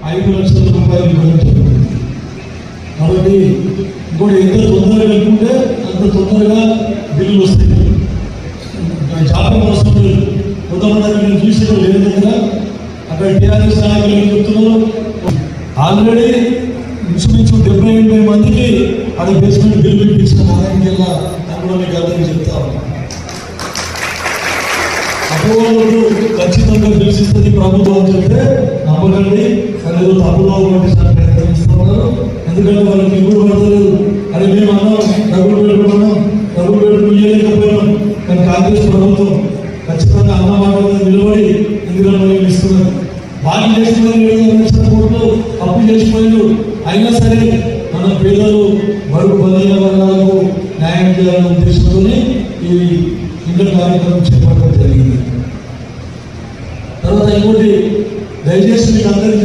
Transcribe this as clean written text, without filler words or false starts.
5 లక్షల రూపాయలు ఇవ్వడం జరుగుతుంది. కాబట్టి ఇంకోటి ఎంత తొందరగా అనుకుంటే అంత తొందరగా బిల్లులు వస్తాయి. జాతర వస్తుంది. కొంతమంది నేను చూసిన లేదు దగ్గర అక్కడ టీఆర్ఎస్ నాయకులు ఏం చెప్తున్నారు, ఆల్రెడీ ఇంచుమించు 70-80 మందికి అది బేస్మెంట్ బిల్లు ఇప్పించిన నారాయణ జిల్లా అని కూడా మీకు అందరికీ చెప్తా ఉన్నాను. అపోవాళ్ళు ఖచ్చితంగా పిలిచిస్తుంది ప్రభుత్వం అని చెప్తే నమ్మకండి. కానీ ఏదో తప్పులో ప్రయత్నం ఇస్తున్నారు. ఎందుకంటే వాళ్ళకి ఇప్పుడు పడతలేదు. అరే మేము అన్నాం డబ్బులు పెట్టుకున్నాం, డబ్బులు పెట్టుకుని ఇవ్వలేకపోయినాం. కానీ కాంగ్రెస్ ప్రభుత్వం ఖచ్చితంగా అన్న మాట నిలబడి ఇందులో ఇస్తున్నారు. వాళ్ళు చేసిన కోట్లు అప్పు చేసిపోయారు. అయినా సరే మన పేదలు బడుగు బలహీన వర్గాలకు న్యాయం చేయాలనే ఉద్దేశంతోనే